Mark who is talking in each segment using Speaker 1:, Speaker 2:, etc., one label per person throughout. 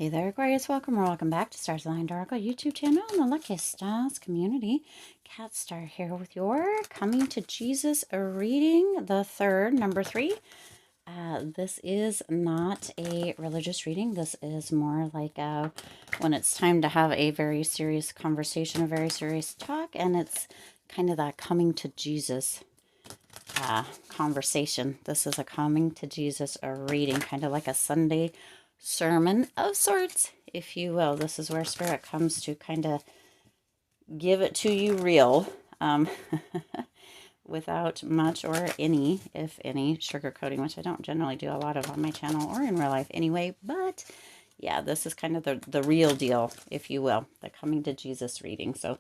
Speaker 1: Hey there, Aquarius. Welcome or welcome back to Stars Aligned Oracle YouTube channel and the Lucky Stars community. Cat Star here with your Coming to Jesus reading, the third, number 3. This is not a religious reading. This is more like when it's time to have a very serious conversation, a very serious talk, and it's kind of that coming to Jesus conversation. This is a coming to Jesus reading, kind of like a Sunday sermon of sorts, if you will. This is where Spirit comes to kind of give it to you real, without much or any, if any, sugarcoating, which I don't generally do a lot of on my channel or in real life anyway. But yeah, this is kind of the real deal, if you will, the coming to Jesus reading. So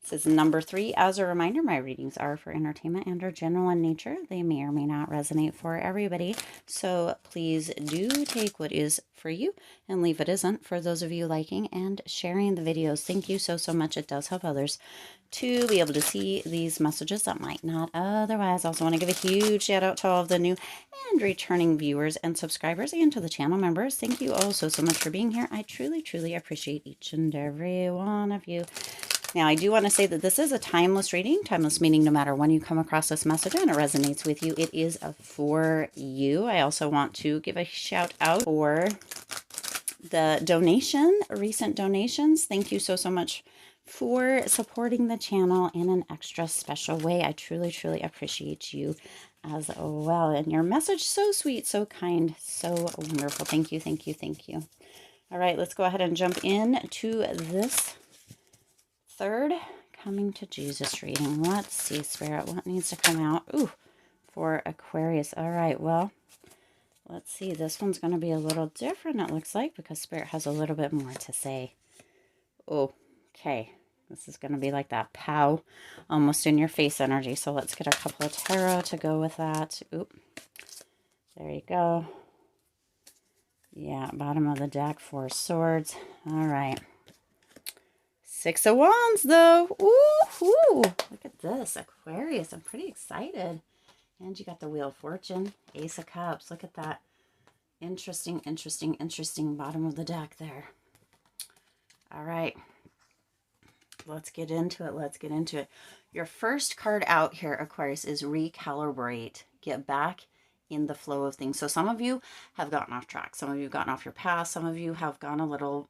Speaker 1: this is number 3. As a reminder, my readings are for entertainment and are general in nature. They may or may not resonate for everybody. So please do take what is for you and leave what isn't. For those of you liking and sharing the videos, thank you so much. It does help others to be able to see these messages that might not otherwise. I also want to give a huge shout out to all of the new and returning viewers and subscribers, and to the channel members. Thank you all so much for being here. I truly appreciate each and every one of you. Now, I do want to say that this is a timeless reading. Timeless meaning no matter when you come across this message and it resonates with you, it is for you. I also want to give a shout out for the recent donations. Thank you so much for supporting the channel in an extra special way. I truly appreciate you as well. And your message, so sweet, so kind, so wonderful. Thank you. All right, let's go ahead and jump in to this third coming to Jesus reading. Let's see, Spirit, what needs to come out for Aquarius. All right, well, let's see. This one's going to be a little different, it looks like, because Spirit has a little bit more to say. Okay, this is going to be like that pow, almost in your face energy. So let's get a couple of tarot to go with that. There you go. Yeah, bottom of the deck, 4 swords. All right. 6 of Wands, though. Ooh, look at this, Aquarius. I'm pretty excited. And you got the Wheel of Fortune, Ace of Cups. Look at that. Interesting bottom of the deck there. All right. Let's get into it. Your first card out here, Aquarius, is recalibrate. Get back in the flow of things. So some of you have gotten off track. Some of you have gotten off your path. Some of you have gone a little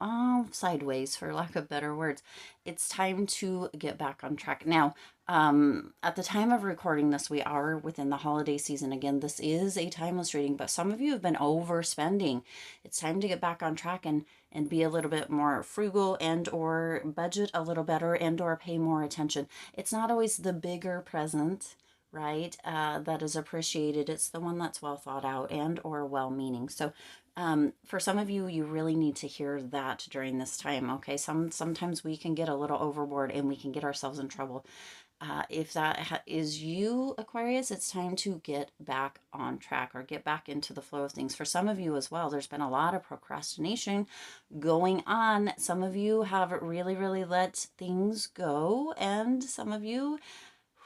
Speaker 1: sideways, for lack of better words. It's time to get back on track. Now, at the time of recording this, we are within the holiday season. Again, this is a timeless reading, but some of you have been overspending. It's time to get back on track and be a little bit more frugal and or budget a little better and or pay more attention. It's not always the bigger present, right, that is appreciated. It's the one that's well thought out and or well-meaning. So for some of you, you really need to hear that during this time, okay? Sometimes we can get a little overboard and we can get ourselves in trouble. If that is you, Aquarius, it's time to get back on track or get back into the flow of things. For some of you as well, there's been a lot of procrastination going on. Some of you have really let things go, and some of you,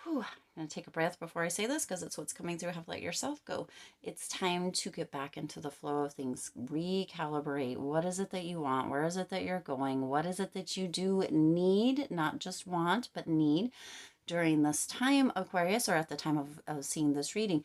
Speaker 1: I'm going to take a breath before I say this because it's what's coming through. Have let yourself go. It's time to get back into the flow of things. Recalibrate. What is it that you want? Where is it that you're going? What is it that you do need, not just want, but need during this time, Aquarius, or at the time of seeing this reading?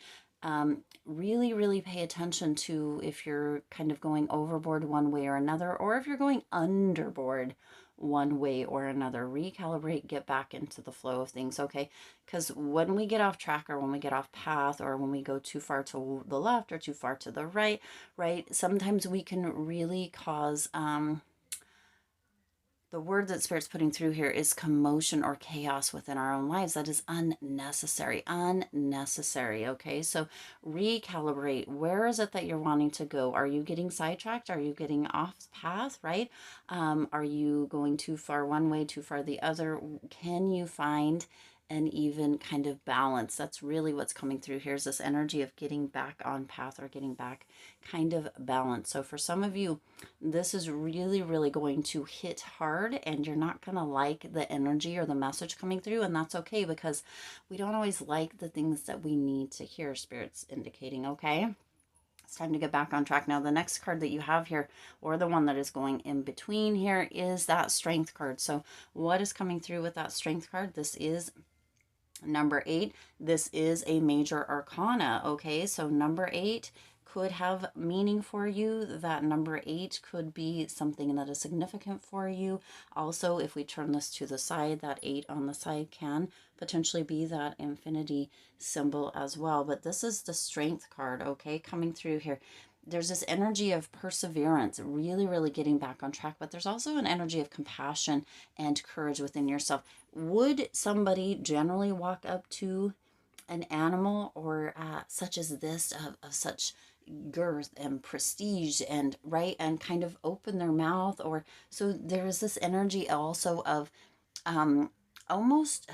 Speaker 1: Really pay attention to if you're kind of going overboard one way or another, or if you're going underboard one way or another. Recalibrate, get back into the flow of things, okay? Because when we get off track or when we get off path or when we go too far to the left or too far to the right, sometimes we can really cause the word that Spirit's putting through here is commotion or chaos within our own lives. That is unnecessary, okay? So recalibrate. Where is it that you're wanting to go? Are you getting sidetracked? Are you getting off path, right? Are you going too far one way, too far the other? Can you find an even kind of balance? That's really what's coming through here, is this energy of getting back on path or getting back kind of balance. So for some of you, this is really going to hit hard, and you're not going to like the energy or the message coming through, and that's okay, because we don't always like the things that we need to hear, Spirit's indicating, okay? It's time to get back on track. Now, the next card that you have here, or the one that is going in between here, is that Strength card. So what is coming through with that Strength card? This is number 8. This is a major arcana, okay? So number 8 could have meaning for you. That number 8 could be something that is significant for you. Also, if we turn this to the side, that 8 on the side can potentially be that infinity symbol as well. But this is the Strength card, okay, coming through here. There's this energy of perseverance, really, really getting back on track, but there's also an energy of compassion and courage within yourself. Would somebody generally walk up to an animal or such as this, of such girth and prestige and right, and kind of open their mouth? Or so there is this energy also of almost,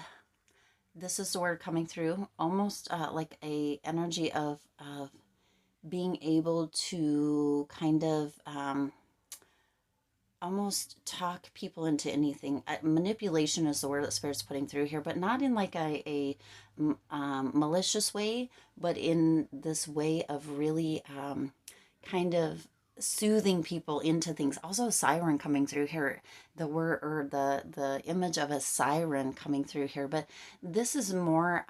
Speaker 1: this is the word coming through, almost like a energy of being able to kind of almost talk people into anything. Manipulation is the word that Spirit's putting through here, but not in like a malicious way, but in this way of really kind of soothing people into things. Also, siren coming through here, the word, or the image of a siren coming through here. But this is more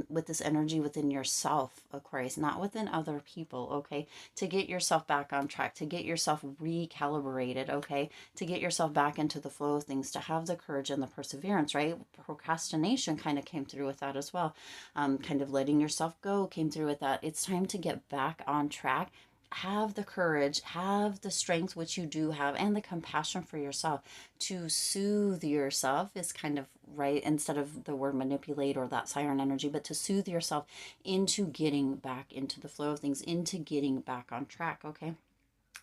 Speaker 1: with this energy within yourself, Aquarius, not within other people, okay? To get yourself back on track, to get yourself recalibrated, okay? To get yourself back into the flow of things, to have the courage and the perseverance, right? Procrastination kind of came through with that as well. Kind of letting yourself go came through with that. It's time to get back on track. Have the courage, have the strength, which you do have, and the compassion for yourself to soothe yourself is kind of right, instead of the word manipulate or that siren energy, but to soothe yourself into getting back into the flow of things, into getting back on track, okay?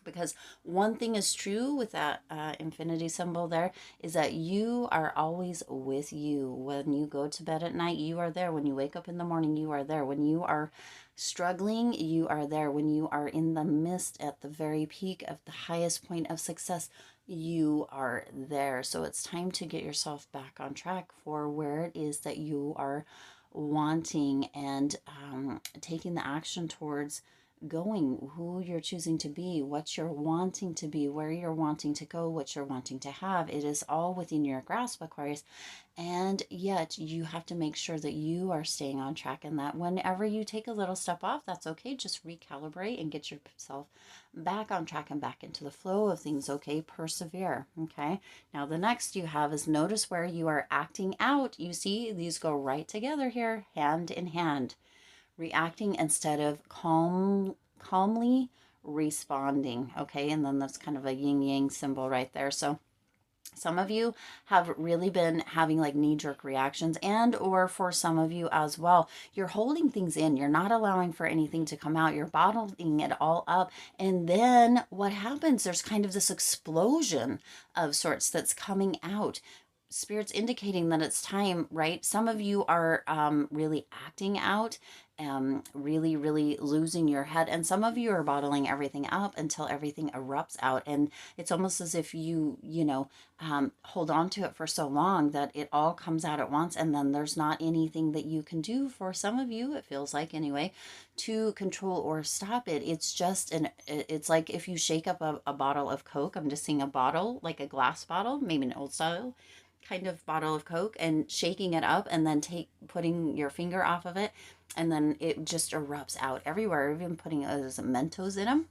Speaker 1: Because one thing is true with that infinity symbol there is that you are always with you. When you go to bed at night, you are there. When you wake up in the morning, you are there. When you are struggling, you are there. When you are in the midst at the very peak of the highest point of success, you are there. So it's time to get yourself back on track for where it is that you are wanting, and taking the action towards going, who you're choosing to be, what you're wanting to be, where you're wanting to go, what you're wanting to have. It is all within your grasp, Aquarius. And yet you have to make sure that you are staying on track, and that whenever you take a little step off, that's okay. Just recalibrate and get yourself back on track and back into the flow of things, okay? Persevere, okay? Now the next you have is notice where you are acting out. You see, these go right together here, hand in hand. Reacting instead of calmly responding, okay? And then that's kind of a yin yang symbol right there. So some of you have really been having like knee-jerk reactions, and or for some of you as well, you're holding things in. You're not allowing for anything to come out. You're bottling it all up. And then what happens? There's kind of this explosion of sorts that's coming out. Spirit's indicating that it's time, right? Some of you are really acting out, really, really losing your head. And some of you are bottling everything up until everything erupts out. And it's almost as if you hold on to it for so long that it all comes out at once. And then there's not anything that you can do, for some of you, it feels like anyway, to control or stop it. It's just it's like if you shake up a bottle of Coke. I'm just seeing a bottle, like a glass bottle, maybe an old style kind of bottle of Coke, and shaking it up, and then putting your finger off of it, and then it just erupts out everywhere. Even putting some Mentos in them,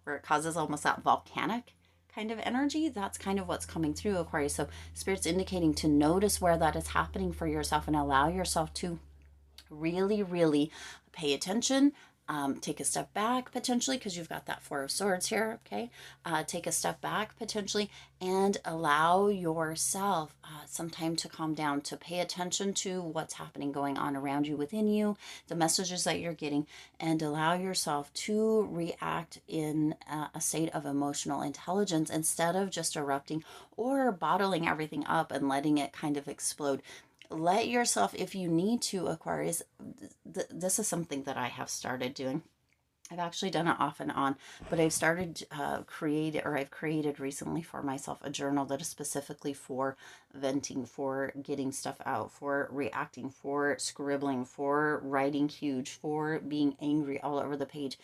Speaker 1: where it causes almost that volcanic kind of energy. That's kind of what's coming through, Aquarius. So Spirit's indicating to notice where that is happening for yourself, and allow yourself to really, really pay attention. Take a step back potentially, because you've got that Four of Swords here, okay? Take a step back potentially, and allow yourself some time to calm down, to pay attention to what's happening, going on around you, within you, the messages that you're getting, and allow yourself to react in a state of emotional intelligence, instead of just erupting or bottling everything up and letting it kind of explode. Let yourself, if you need to, Aquarius, this is something that I have started doing. I've actually done it off and on, but I've started I've created recently for myself a journal that is specifically for venting, for getting stuff out, for reacting, for scribbling, for writing huge, for being angry all over the page.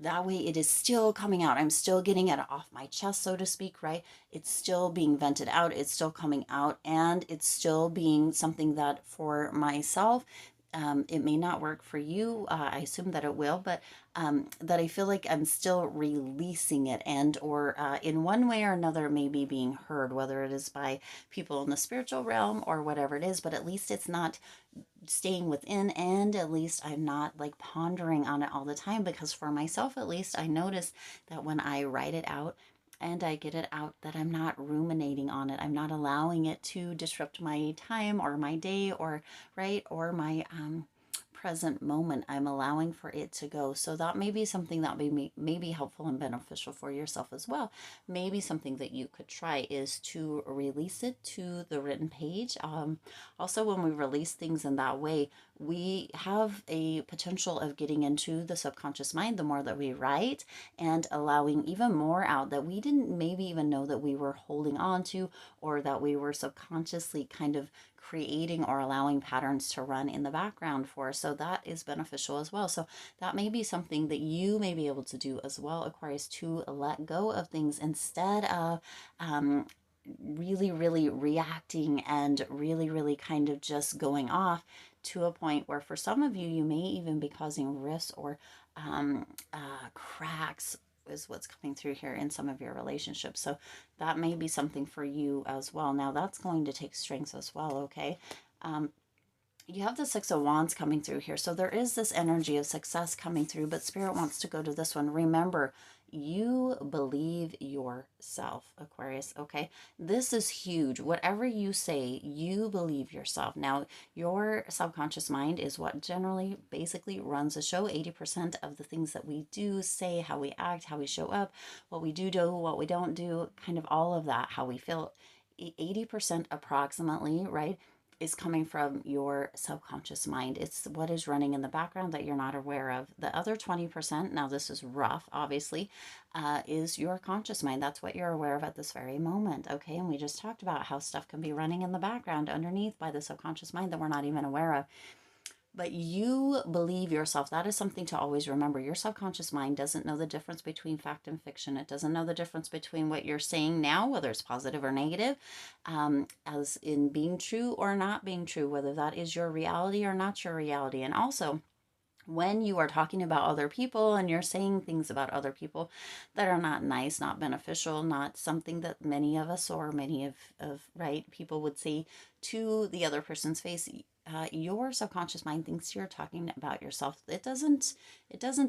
Speaker 1: that way it is still coming out. I'm still getting it off my chest, so to speak, right? It's still being vented out. It's still coming out, and it's still being something that for myself, it may not work for you. I assume that it will, but that I feel like I'm still releasing it, and or in one way or another, maybe being heard, whether it is by people in the spiritual realm or whatever it is. But at least it's not staying within, and at least I'm not like pondering on it all the time, because for myself at least I notice that when I write it out and I get it out, that I'm not ruminating on it. I'm not allowing it to disrupt my time or my day or right or my present moment. I'm allowing for it to go. So that may be something that may be helpful and beneficial for yourself as well. Maybe something that you could try is to release it to the written page. Also, when we release things in that way, we have a potential of getting into the subconscious mind the more that we write, and allowing even more out that we didn't maybe even know that we were holding on to, or that we were subconsciously kind of creating or allowing patterns to run in the background for. So that is beneficial as well. So that may be something that you may be able to do as well, Aquarius, to let go of things instead of really reacting and really kind of just going off to a point where for some of you, you may even be causing rifts or cracks is what's coming through here in some of your relationships. So that may be something for you as well. Now that's going to take strength as well, okay? You have the Six of Wands coming through here. So there is this energy of success coming through, but Spirit wants to go to this one. Remember, you believe yourself, Aquarius, okay? This is huge. Whatever you say, you believe yourself. Now, your subconscious mind is what generally basically runs the show. 80% of the things that we do, say, how we act, how we show up, what we do, what we don't do, kind of all of that, how we feel, 80% approximately, right, is coming from your subconscious mind. It's what is running in the background that you're not aware of. The other 20%, now this is rough, obviously, is your conscious mind. That's what you're aware of at this very moment, okay? And we just talked about how stuff can be running in the background underneath by the subconscious mind that we're not even aware of. But you believe yourself. That is something to always remember. Your subconscious mind doesn't know the difference between fact and fiction. It doesn't know the difference between what you're saying now, whether it's positive or negative, as in being true or not being true, whether that is your reality or not your reality. And also, when you are talking about other people and you're saying things about other people that are not nice, not beneficial, not something that many of us or many of right people would say to the other person's face, your subconscious mind thinks you're talking about yourself. It doesn't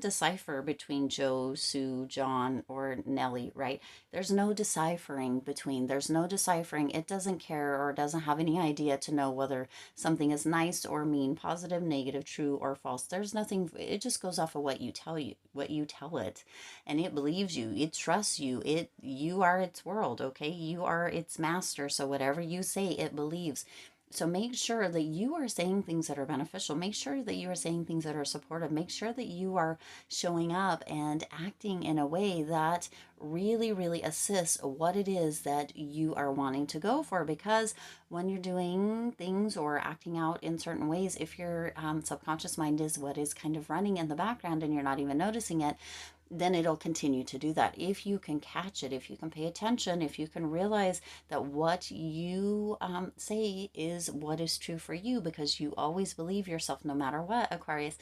Speaker 1: decipher between Joe, Sue, John, or Nellie, right? There's no deciphering between. There's no deciphering. It doesn't care or doesn't have any idea to know whether something is nice or mean, positive, negative, true or false. There's nothing. It just goes off of what you tell it, and it believes you. It trusts you. You are its world, okay? You are its master. So whatever you say, it believes. So make sure that you are saying things that are beneficial. Make sure that you are saying things that are supportive. Make sure that you are showing up and acting in a way that really assists what it is that you are wanting to go for. Because when you're doing things or acting out in certain ways, if your subconscious mind is what is kind of running in the background and you're not even noticing it, then it'll continue to do that. If you can catch it, if you can pay attention, if you can realize that what you say is what is true for you, because you always believe yourself no matter what, Aquarius,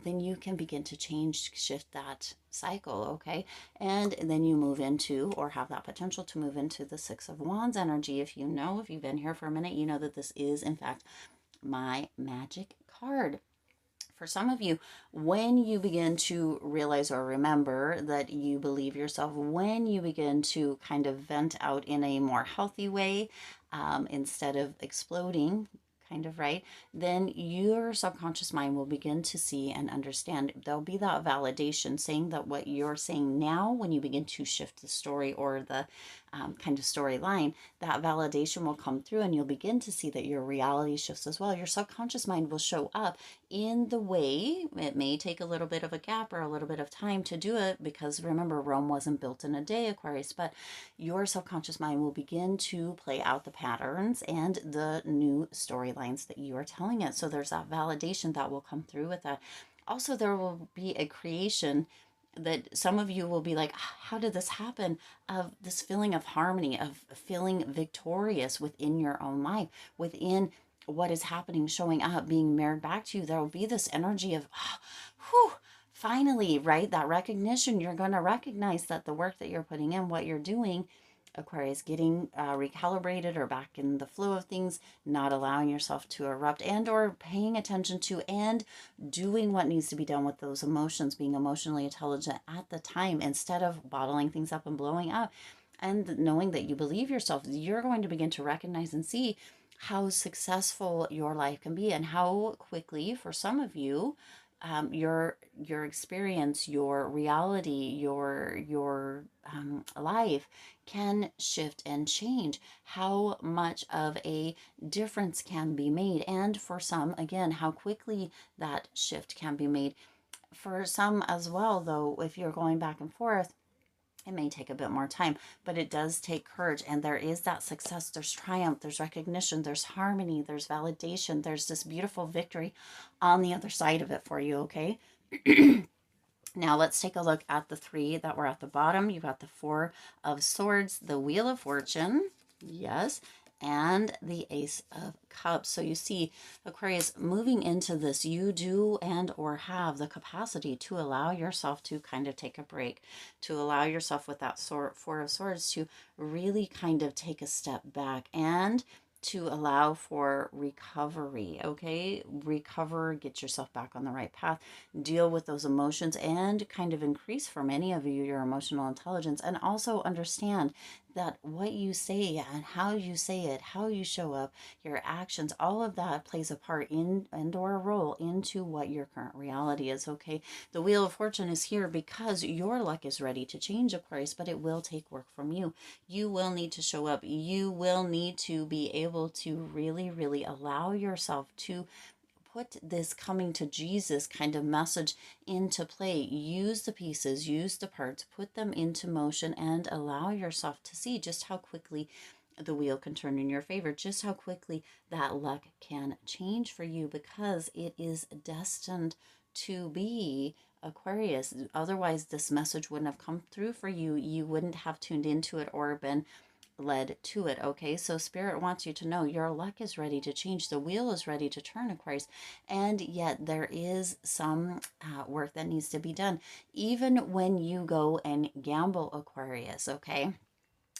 Speaker 1: then you can begin to shift that cycle, okay? And then you move into, or have that potential to move into, the Six of Wands energy. If you've been here for a minute, you know that this is, in fact, my magic card. For some of you, when you begin to realize or remember that you believe yourself, when you begin to kind of vent out in a more healthy way, instead of exploding, kind of, right, then your subconscious mind will begin to see and understand. There'll be that validation saying that what you're saying now, when you begin to shift the story or the kind of storyline, that validation will come through, and you'll begin to see that your reality shifts as well. Your subconscious mind will show up in the way. It may take a little bit of a gap or a little bit of time to do it, because remember, Rome wasn't built in a day, Aquarius, but your subconscious mind will begin to play out the patterns and the new storylines that you are telling it. So there's that validation that will come through with that. Also, there will be a creation that some of you will be like, how did this happen? Of this feeling of harmony, of feeling victorious within your own life, within what is happening, showing up, being mirrored back to you. There will be this energy of, whew, finally, right? That recognition. You're going to recognize that the work that you're putting in, what you're doing, Aquarius, getting recalibrated or back in the flow of things, not allowing yourself to erupt, and or paying attention to and doing what needs to be done with those emotions, being emotionally intelligent at the time instead of bottling things up and blowing up. And knowing that you believe yourself, you're going to begin to recognize and see how successful your life can be, and how quickly, for some of you, your experience, your reality, your life can shift and change. How much of a difference can be made, and for some, again, how quickly that shift can be made. For some as well, though, if you're going back and forth, it may take a bit more time, but it does take courage. And there is that success. There's triumph. There's recognition. There's harmony. There's validation. There's this beautiful victory on the other side of it for you, okay? Now let's take a look at the three that were at the bottom. You've got the Four of Swords, the Wheel of Fortune, yes, and the Ace of Cups. So you see, Aquarius, moving into this, you do and or have the capacity to allow yourself to kind of take a break, to allow yourself with that Four of Swords to really kind of take a step back and to allow for recovery, okay? Recover, get yourself back on the right path, deal with those emotions, and kind of increase, for many of you, your emotional intelligence, and also understand that what you say and how you say it, how you show up, your actions, all of that plays a part in and or a role into what your current reality is, okay? The Wheel of Fortune is here because your luck is ready to change, Aquarius, but it will take work from you. You will need to show up. You will need to be able to really, really allow yourself to put this coming to Jesus kind of message into play. Use the pieces, use the parts, put them into motion, and allow yourself to see just how quickly the wheel can turn in your favor, just how quickly that luck can change for you, because it is destined to be, Aquarius. Otherwise, this message wouldn't have come through for you. You wouldn't have tuned into it or been led to it, okay? So Spirit wants you to know your luck is ready to change. The wheel is ready to turn, Aquarius. And yet there is some work that needs to be done. Even when you go and gamble, Aquarius, okay?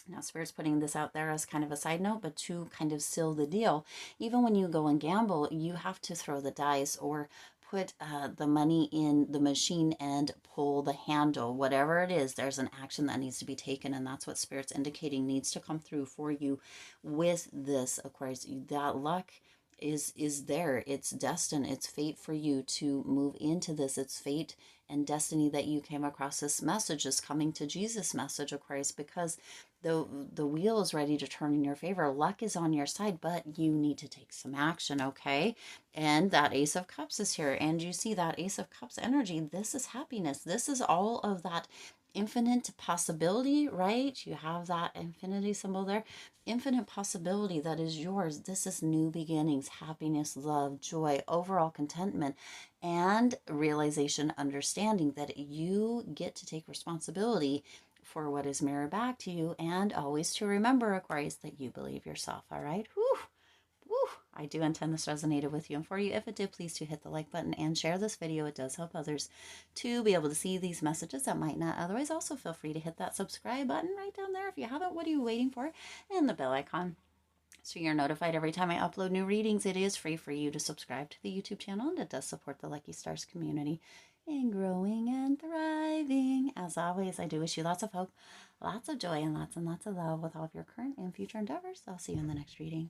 Speaker 1: Now, Spirit's putting this out there as kind of a side note, but to kind of seal the deal. Even when you go and gamble, you have to throw the dice or put the money in the machine and pull the handle. Whatever it is, there's an action that needs to be taken, and that's what Spirit's indicating needs to come through for you with this, Aquarius. That luck is there. It's destined. It's fate for you to move into this. It's fate and destiny that you came across this message, is coming to Jesus message, Aquarius, because the wheel is ready to turn in your favor. Luck is on your side, but you need to take some action, okay? And that Ace of Cups is here, and you see that Ace of Cups energy. This is happiness. This is all of that infinite possibility, right? You have that infinity symbol there. Infinite possibility that is yours. This is new beginnings, happiness, love, joy, overall contentment, and realization, understanding that you get to take responsibility for what is mirrored back to you, and always to remember, Aquarius, that you believe yourself, all right? Whew. Woo! I do intend this resonated with you and for you. If it did, please do hit the like button and share this video. It does help others to be able to see these messages that might not otherwise. Also, feel free to hit that subscribe button right down there if you haven't. What are you waiting for? And the bell icon, so you're notified every time I upload new readings. It is free for you to subscribe to the YouTube channel, and it does support the Lucky Stars community in growing and thriving. As always, I do wish you lots of hope, lots of joy, and lots of love with all of your current and future endeavors. I'll see you in the next reading.